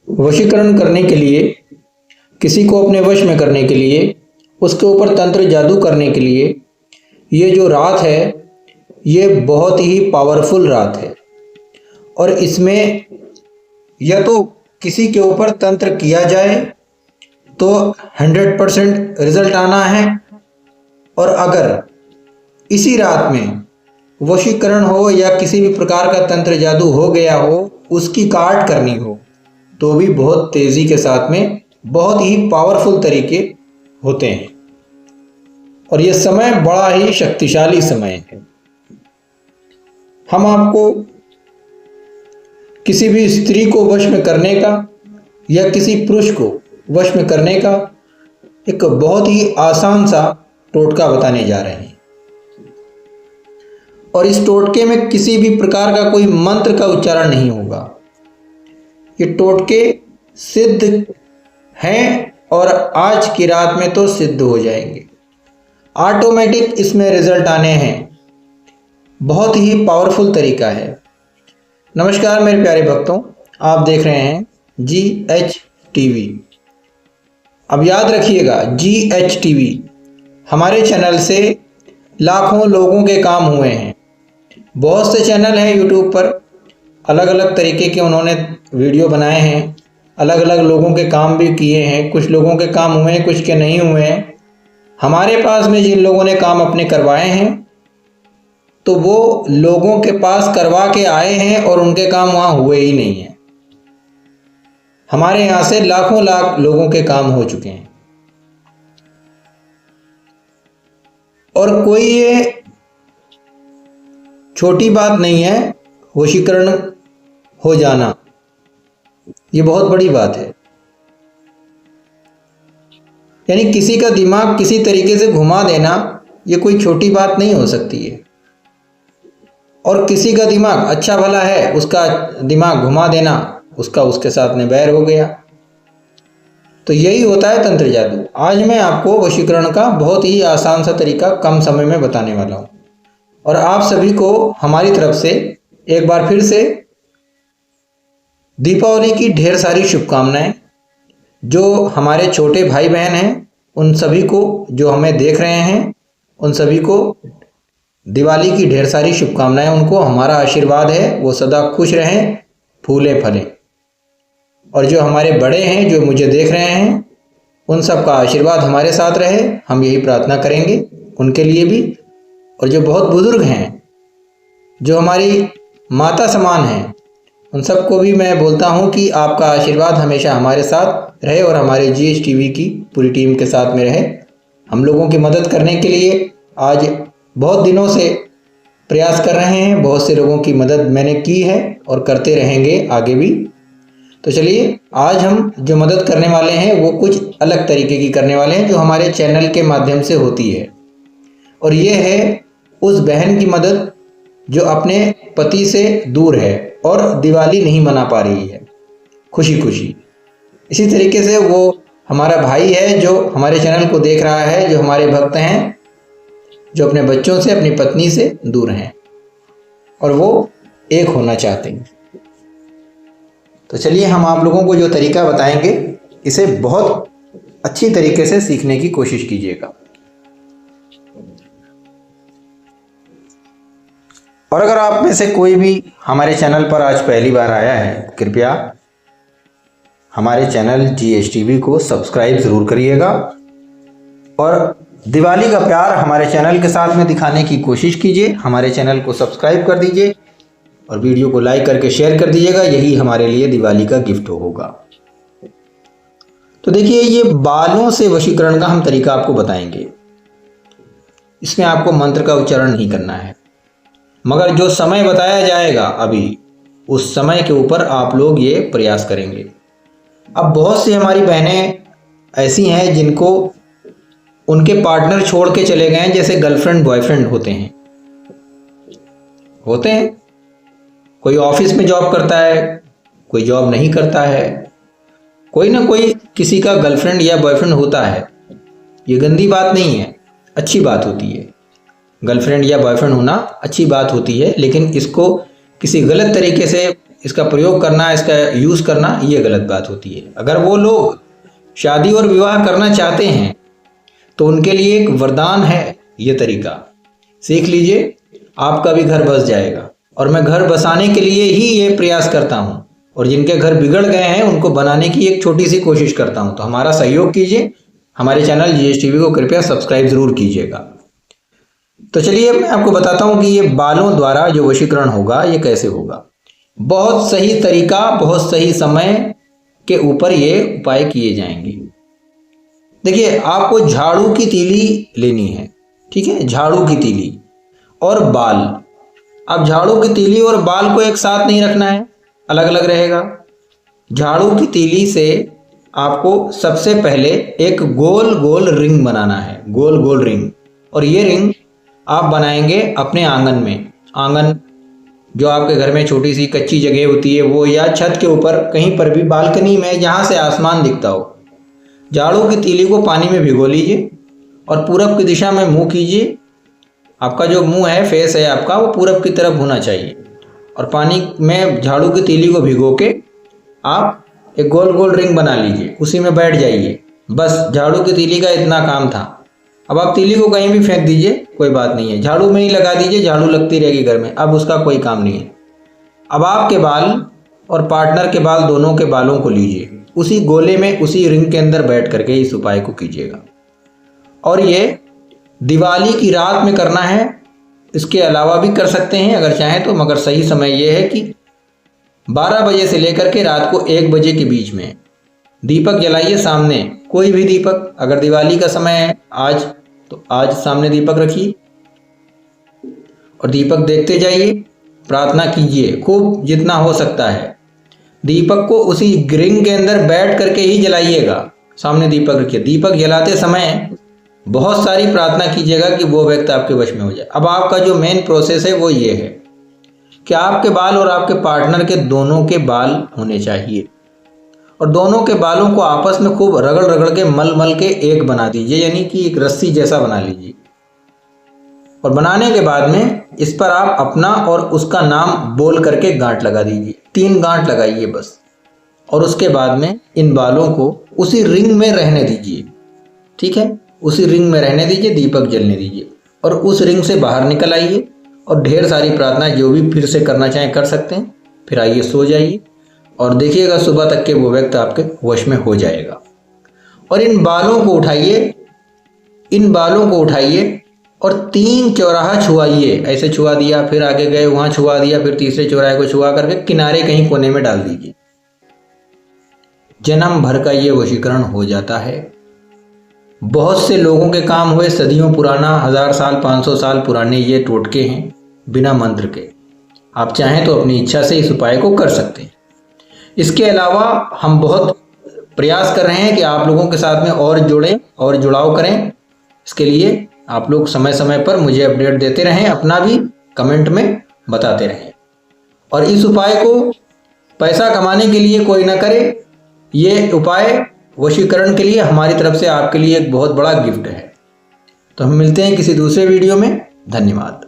वशीकरण करने के लिए, किसी को अपने वश में करने के लिए, उसके ऊपर तंत्र जादू करने के लिए ये जो रात है ये बहुत ही पावरफुल रात है। और इसमें या तो किसी के ऊपर तंत्र किया जाए तो 100% रिजल्ट आना है, और अगर इसी रात में वशीकरण हो या किसी भी प्रकार का तंत्र जादू हो गया हो, उसकी काट करनी हो, तो भी बहुत तेजी के साथ में बहुत ही पावरफुल तरीके होते हैं। और यह समय बड़ा ही शक्तिशाली समय है। हम आपको किसी भी स्त्री को वश में करने का या किसी पुरुष को वश में करने का एक बहुत ही आसान सा टोटका बताने जा रहे हैं। और इस टोटके में किसी भी प्रकार का कोई मंत्र का उच्चारण नहीं होगा। ये टोटके सिद्ध हैं और आज की रात में तो सिद्ध हो जाएंगे। ऑटोमेटिक इसमें रिजल्ट आने हैं। बहुत ही पावरफुल तरीका है। नमस्कार मेरे प्यारे भक्तों, आप देख रहे हैं GH TV। अब याद रखिएगा, GH TV हमारे चैनल से लाखों लोगों के काम हुए हैं। बहुत से चैनल हैं यूट्यूब पर, अलग अलग तरीके के उन्होंने वीडियो बनाए हैं, अलग अलग लोगों के काम भी किए हैं। कुछ लोगों के काम हुए हैं, कुछ के नहीं हुए हैं। हमारे पास में जिन लोगों ने काम अपने करवाए हैं तो वो लोगों के पास करवा के आए हैं और उनके काम वहाँ हुए ही नहीं हैं। हमारे यहाँ से लाखों लाख लोगों के काम हो चुके हैं। और कोई ये छोटी बात नहीं है वशीकरण हो जाना, ये बहुत बड़ी बात है। यानी किसी का दिमाग किसी तरीके से घुमा देना ये कोई छोटी बात नहीं हो सकती है। और किसी का दिमाग अच्छा भला है, उसका दिमाग घुमा देना, उसका उसके साथ में बैर हो गया। तो यही होता है तंत्र जादू। आज मैं आपको वशीकरण का बहुत ही आसान सा तरीका कम समय में बताने वाला हूँ। और आप सभी को हमारी तरफ से एक बार फिर से दीपावली की ढेर सारी शुभकामनाएं। जो हमारे छोटे भाई बहन हैं उन सभी को, जो हमें देख रहे हैं उन सभी को दिवाली की ढेर सारी शुभकामनाएं। उनको हमारा आशीर्वाद है वो सदा खुश रहें, फूले फलें। और जो हमारे बड़े हैं जो मुझे देख रहे हैं उन सब का आशीर्वाद हमारे साथ रहे, हम यही प्रार्थना करेंगे उनके लिए भी। और जो बहुत बुजुर्ग हैं, जो हमारी माता समान हैं, उन सबको भी मैं बोलता हूं कि आपका आशीर्वाद हमेशा हमारे साथ रहे और हमारे GH TV की पूरी टीम के साथ में रहे। हम लोगों की मदद करने के लिए आज बहुत दिनों से प्रयास कर रहे हैं। बहुत से लोगों की मदद मैंने की है और करते रहेंगे आगे भी। तो चलिए, आज हम जो मदद करने वाले हैं वो कुछ अलग तरीके की करने वाले हैं, जो हमारे चैनल के माध्यम से होती है। और ये है उस बहन की मदद जो अपने पति से दूर है और दिवाली नहीं मना पा रही है खुशी खुशी। इसी तरीके से वो हमारा भाई है जो हमारे चैनल को देख रहा है, जो हमारे भक्त हैं, जो अपने बच्चों से, अपनी पत्नी से दूर हैं और वो एक होना चाहते हैं। तो चलिए, हम आप लोगों को जो तरीका बताएंगे इसे बहुत अच्छी तरीके से सीखने की कोशिश कीजिएगा। और अगर आप में से कोई भी हमारे चैनल पर आज पहली बार आया है, कृपया हमारे चैनल GH TV को सब्सक्राइब ज़रूर करिएगा और दिवाली का प्यार हमारे चैनल के साथ में दिखाने की कोशिश कीजिए। हमारे चैनल को सब्सक्राइब कर दीजिए और वीडियो को लाइक करके शेयर कर दीजिएगा। यही हमारे लिए दिवाली का गिफ्ट होगा। तो देखिए, ये बालों से वशीकरण का हम तरीका आपको बताएंगे। इसमें आपको मंत्र का उच्चारण नहीं करना है, मगर जो समय बताया जाएगा अभी, उस समय के ऊपर आप लोग ये प्रयास करेंगे। अब बहुत सी हमारी बहनें ऐसी हैं जिनको उनके पार्टनर छोड़ के चले गए हैं, जैसे गर्लफ्रेंड बॉयफ्रेंड होते हैं। कोई ऑफिस में जॉब करता है, कोई जॉब नहीं करता है, कोई ना कोई किसी का गर्लफ्रेंड या बॉयफ्रेंड होता है। ये गंदी बात नहीं है, अच्छी बात होती है। गर्लफ्रेंड या बॉयफ्रेंड होना अच्छी बात होती है, लेकिन इसको किसी गलत तरीके से इसका प्रयोग करना, इसका यूज़ करना, ये गलत बात होती है। अगर वो लोग शादी और विवाह करना चाहते हैं तो उनके लिए एक वरदान है ये तरीका, सीख लीजिए, आपका भी घर बस जाएगा। और मैं घर बसाने के लिए ही ये प्रयास करता हूँ, और जिनके घर बिगड़ गए हैं उनको बनाने की एक छोटी सी कोशिश करता हूँ। तो हमारा सहयोग कीजिए, हमारे चैनल जीएस टीवी को कृपया सब्सक्राइब ज़रूर कीजिएगा। तो चलिए मैं आपको बताता हूँ कि ये बालों द्वारा जो वशीकरण होगा ये कैसे होगा। बहुत सही तरीका, बहुत सही समय के ऊपर ये उपाय किए जाएंगे। देखिए, आपको झाड़ू की तीली लेनी है, ठीक है, झाड़ू की तीली और बाल। अब झाड़ू की तीली और बाल को एक साथ नहीं रखना है, अलग अलग रहेगा। झाड़ू की तीली से आपको सबसे पहले एक गोल गोल रिंग बनाना है, गोल गोल रिंग। और ये रिंग आप बनाएंगे अपने आंगन में। आंगन जो आपके घर में छोटी सी कच्ची जगह होती है वो, या छत के ऊपर कहीं पर भी, बालकनी में, जहाँ से आसमान दिखता हो। झाड़ू की तीली को पानी में भिगो लीजिए और पूरब की दिशा में मुंह कीजिए। आपका जो मुंह है, फेस है आपका, वो पूरब की तरफ होना चाहिए। और पानी में झाड़ू की तीली को भिगो के आप एक गोल गोल रिंग बना लीजिए, उसी में बैठ जाइए। बस झाड़ू की तीली का इतना काम था। अब आप तीली को कहीं भी फेंक दीजिए, कोई बात नहीं है, झाड़ू में ही लगा दीजिए, झाड़ू लगती रहेगी घर में, अब उसका कोई काम नहीं है। अब आपके बाल और पार्टनर के बाल, दोनों के बालों को लीजिए, उसी गोले में, उसी रिंग के अंदर बैठ करके इस उपाय को कीजिएगा। और ये दिवाली की रात में करना है, इसके अलावा भी कर सकते हैं अगर चाहें तो, मगर सही समय ये है कि 12 बजे से लेकर के रात को 1 बजे के बीच में दीपक जलाइए सामने, कोई भी दीपक। अगर दिवाली का समय है आज, तो आज सामने दीपक रखिए और दीपक देखते जाइए, प्रार्थना कीजिए खूब जितना हो सकता है। दीपक को उसी रिंग के अंदर बैठ करके ही जलाइएगा, सामने दीपक रखिए। दीपक जलाते समय बहुत सारी प्रार्थना कीजिएगा कि वो व्यक्ति आपके वश में हो जाए। अब आपका जो मेन प्रोसेस है वो ये है कि आपके बाल और आपके पार्टनर के दोनों के बाल होने चाहिए, और दोनों के बालों को आपस में खूब रगड़ रगड़ के, मल मल के एक बना दीजिए, यानी कि एक रस्सी जैसा बना लीजिए। और बनाने के बाद में इस पर आप अपना और उसका नाम बोल करके गांठ लगा दीजिए, 3 गांठ लगाइए बस। और उसके बाद में इन बालों को उसी रिंग में रहने दीजिए, ठीक है, उसी रिंग में रहने दीजिए, दीपक जलने दीजिए। और उस रिंग से बाहर निकल आइए और ढेर सारी प्रार्थना जो भी फिर से करना चाहें कर सकते हैं। फिर आइए सो जाइए और देखिएगा सुबह तक के वो व्यक्ति आपके वश में हो जाएगा। और इन बालों को उठाइए, इन बालों को उठाइए और 3 चौराहा छुआइए। ऐसे छुआ दिया, फिर आगे गए वहाँ छुआ दिया, फिर तीसरे चौराहे को छुआ करके किनारे कहीं कोने में डाल दीजिए। जन्म भर का ये वशीकरण हो जाता है। बहुत से लोगों के काम हुए, सदियों पुराना, 1000 साल 500 साल पुराने ये टोटके हैं बिना मंत्र के। आप चाहें तो अपनी इच्छा से इस उपाय को कर सकते हैं। इसके अलावा हम बहुत प्रयास कर रहे हैं कि आप लोगों के साथ में और जुड़ें और जुड़ाव करें। इसके लिए आप लोग समय समय पर मुझे अपडेट देते रहें, अपना भी कमेंट में बताते रहें। और इस उपाय को पैसा कमाने के लिए कोई ना करे, ये उपाय वशीकरण के लिए हमारी तरफ से आपके लिए एक बहुत बड़ा गिफ्ट है। तो हम मिलते हैं किसी दूसरे वीडियो में। धन्यवाद।